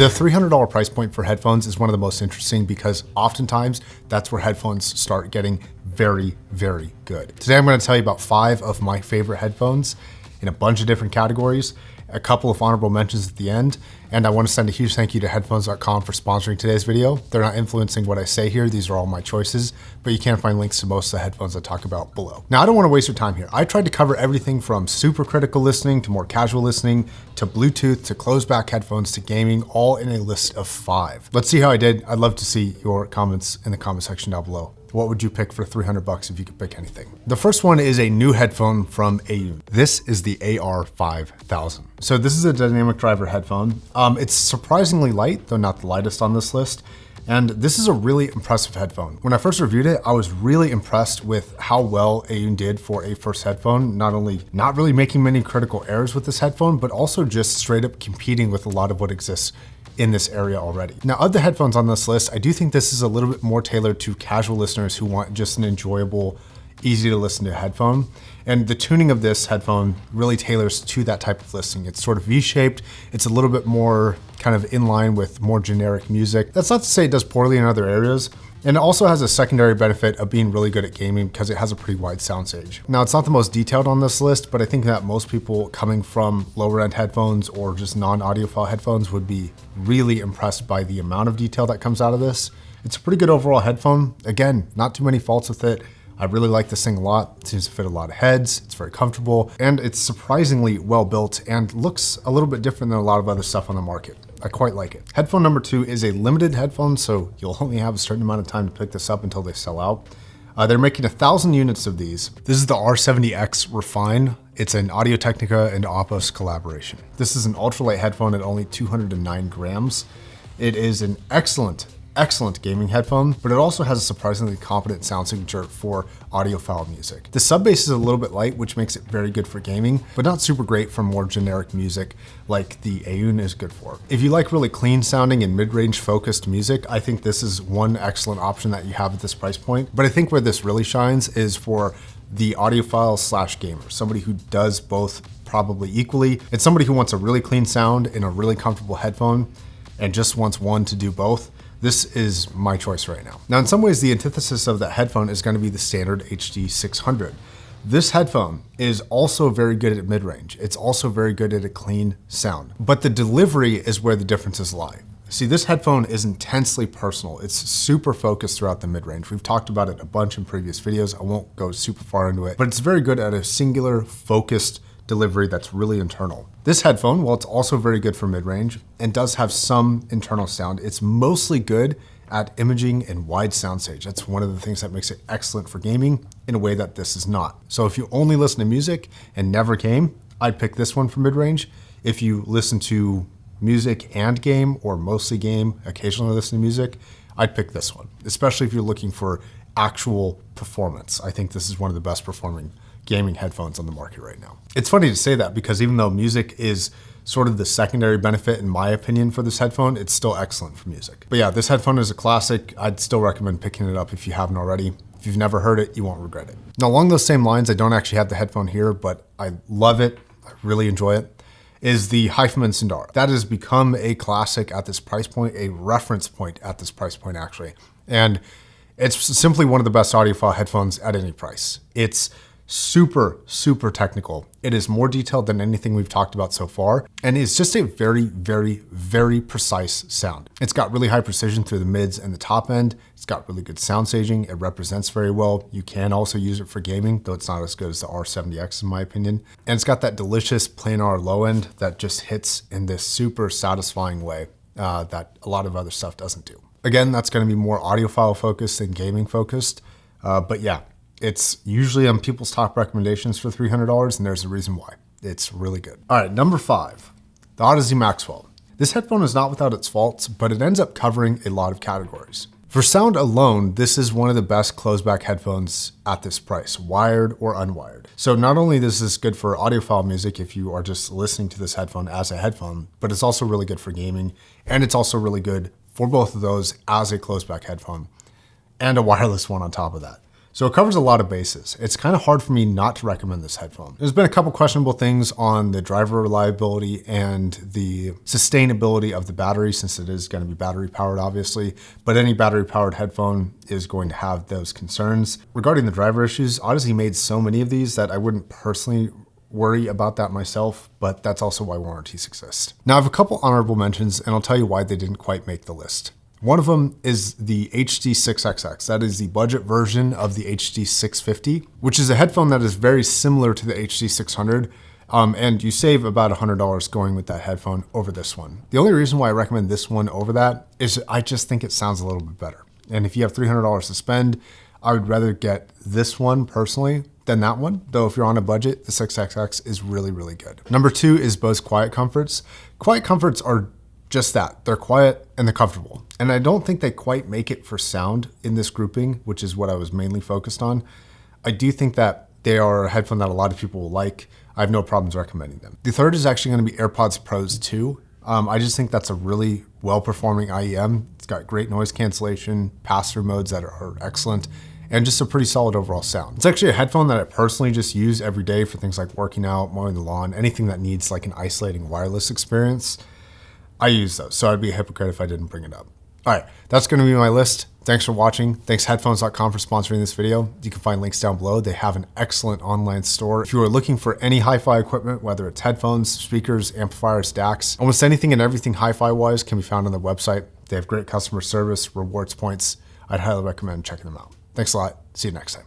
The $300 price point for headphones is one of the most interesting because oftentimes that's where headphones start getting very, very good. Today I'm going to tell you about 5 of my favorite headphones in a bunch of different categories, a couple of honorable mentions at the end, and I want to send a huge thank you to headphones.com for sponsoring today's video. They're not influencing what I say here. These are all my choices, but you can find links to most of the headphones I talk about below. Now, I don't want to waste your time here. I tried to cover everything from super critical listening to more casual listening to Bluetooth to closed back headphones to gaming, all in a list of 5. Let's see how I did. I'd love to see your comments in the comment section down below. What would you pick for $300 if you could pick anything? The first one is a new headphone from Aukey. This is the AR5000. So this is a dynamic driver headphone. It's surprisingly light, though not the lightest on this list. And this is a really impressive headphone. When I first reviewed it, I was really impressed with how well Aukey did for a first headphone. Not only not really making many critical errors with this headphone, but also just straight up competing with a lot of what exists in this area already. Now, of the headphones on this list, I do think this is a little bit more tailored to casual listeners who want just an enjoyable, easy to listen to headphone. And the tuning of this headphone really tailors to that type of listening. It's sort of V-shaped. It's a little bit more kind of in line with more generic music. That's not to say it does poorly in other areas. And it also has a secondary benefit of being really good at gaming because it has a pretty wide soundstage. Now, it's not the most detailed on this list, but I think that most people coming from lower end headphones or just non-audiophile headphones would be really impressed by the amount of detail that comes out of this. It's a pretty good overall headphone. Again, not too many faults with it. I really like this thing a lot. It seems to fit a lot of heads. It's very comfortable and it's surprisingly well built and looks a little bit different than a lot of other stuff on the market. I quite like it. Headphone number 2 is a limited headphone, so you'll only have a certain amount of time to pick this up until they sell out. They're making 1,000 units of these. This is the R70X Refine. It's an Audio-Technica and Opus collaboration. This is an ultralight headphone at only 209 grams. It is an excellent gaming headphone, but it also has a surprisingly competent sound signature for audiophile music. The sub bass is a little bit light, which makes it very good for gaming, but not super great for more generic music like the Aukey is good for. If you like really clean sounding and mid-range focused music, I think this is one excellent option that you have at this price point. But I think where this really shines is for the audiophile / gamer, somebody who does both probably equally. It's somebody who wants a really clean sound in a really comfortable headphone and just wants one to do both. This is my choice right now. Now, in some ways, the antithesis of that headphone is going to be the standard HD 600. This headphone is also very good at mid-range. It's also very good at a clean sound, but the delivery is where the differences lie. See, this headphone is intensely personal. It's super focused throughout the mid-range. We've talked about it a bunch in previous videos. I won't go super far into it, but it's very good at a singular focused delivery that's really internal. This headphone, while it's also very good for mid-range and does have some internal sound, it's mostly good at imaging and wide soundstage. That's one of the things that makes it excellent for gaming in a way that this is not. So if you only listen to music and never game, I'd pick this one for mid-range. If you listen to music and game, or mostly game, occasionally listen to music, I'd pick this one, especially if you're looking for actual performance. I think this is one of the best performing gaming headphones on the market right now. It's funny to say that because even though music is sort of the secondary benefit in my opinion for this headphone, it's still excellent for music. But yeah, this headphone is a classic. I'd still recommend picking it up if you haven't already. If you've never heard it, you won't regret it. Now, along those same lines, I don't actually have the headphone here, but I love it. I really enjoy it. Is the Headphone Sindara. That has become a classic at this price point, a reference point at this price point actually. And it's simply one of the best audiophile headphones at any price. It's super technical. It is more detailed than anything we've talked about so far. And it's just a very precise sound. It's got really high precision through the mids and the top end. It's got really good sound staging. It represents very well. You can also use it for gaming, though it's not as good as the R70X in my opinion. And it's got that delicious planar low end that just hits in this super satisfying way that a lot of other stuff doesn't do. Again, that's gonna be more audiophile focused than gaming focused. But yeah, it's usually on people's top recommendations for $300, and there's a reason why. It's really good. All right, number 5, the Aukey Maxwell. This headphone is not without its faults, but it ends up covering a lot of categories. For sound alone, this is one of the best closed-back headphones at this price, wired or unwired. So not only is this good for audiophile music if you are just listening to this headphone as a headphone, but it's also really good for gaming, and it's also really good for both of those as a closed-back headphone, and a wireless one on top of that. So it covers a lot of bases. It's kind of hard for me not to recommend this headphone. There's been a couple questionable things on the driver reliability and the sustainability of the battery, since it is going to be battery powered, obviously, but any battery powered headphone is going to have those concerns. Regarding the driver issues, Odyssey made so many of these that I wouldn't personally worry about that myself, but that's also why warranties exist. Now I have a couple honorable mentions, and I'll tell you why they didn't quite make the list. One of them is the HD6XX. That is the budget version of the HD650, which is a headphone that is very similar to the HD600. And you save about $100 going with that headphone over this one. The only reason why I recommend this one over that is I just think it sounds a little bit better. And if you have $300 to spend, I would rather get this one personally than that one. Though if you're on a budget, the 6XX is really, really good. Number 2 is Bose Quiet Comforts. Quiet Comforts are just that. They're quiet and they're comfortable. And I don't think they quite make it for sound in this grouping, which is what I was mainly focused on. I do think that they are a headphone that a lot of people will like. I have no problems recommending them. The third is actually going to be AirPods Pros 2. I just think that's a really well-performing IEM. It's got great noise cancellation, pass-through modes that are excellent, and just a pretty solid overall sound. It's actually a headphone that I personally just use every day for things like working out, mowing the lawn, anything that needs like an isolating wireless experience. I use those, so I'd be a hypocrite if I didn't bring it up. All right, that's gonna be my list. Thanks for watching. Thanks headphones.com for sponsoring this video. You can find links down below. They have an excellent online store. If you are looking for any hi-fi equipment, whether it's headphones, speakers, amplifiers, DACs, almost anything and everything hi-fi wise can be found on their website. They have great customer service, rewards points. I'd highly recommend checking them out. Thanks a lot. See you next time.